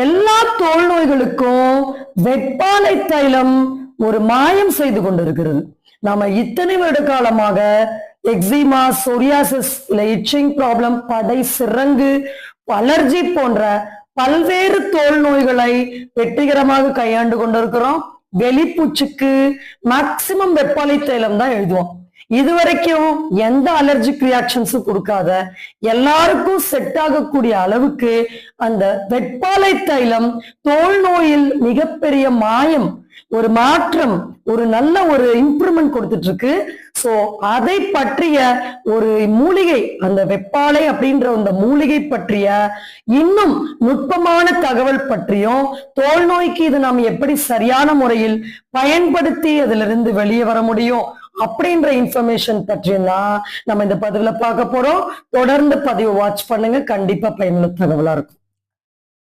எல்லா தோல் நோய்களுக்கும் வெப்பாலை தைலம் ஒரு மாயம் செய்து கொண்டிருக்கிறது. நாம இத்தனை வருட காலமாக எக்ஸிமா, சொரியாசிஸ், இல்ல இச்சிங் ப்ராப்ளம், படை, சிரங்கு, அலர்ஜி போன்ற பல்வேறு தோல் நோய்களை வெற்றிகரமாக கையாண்டு கொண்டிருக்கிறோம். வெளிப்பூச்சுக்கு மேக்சிமம் வெப்பாலை தைலம் தான் எழுதுவோம். இதுவரைக்கும் எந்த அலர்ஜிக் ரியாக்ஷன்ஸும் கொடுக்காத, எல்லாருக்கும் செட் ஆகக்கூடிய அளவுக்கு அந்த வெப்பாலை தைலம் தோல் நோயில் மிகப்பெரிய மாயம், ஒரு மாற்றம், ஒரு நல்ல ஒரு இம்ப்ரூவ்மெண்ட் கொடுத்துட்டு இருக்கு. சோ அதை பற்றிய ஒரு மூலிகை, அந்த வெப்பாலை அப்படின்ற அந்த மூலிகை பற்றிய இன்னும் நுட்பமான தகவல் பற்றியும், தோல் நோய்க்கு இது நாம் எப்படி சரியான முறையில் பயன்படுத்தி அதிலிருந்து வெளியே வர முடியும் அப்படின்ற இன்ஃபர்மேஷன் பற்றியெல்லாம் நம்ம இந்த பதிவுல பார்க்க போறோம். தொடர்ந்து பதிவு வாட்ச் பண்ணுங்க, கண்டிப்பா பயனுள்ள தகவலா இருக்கும்.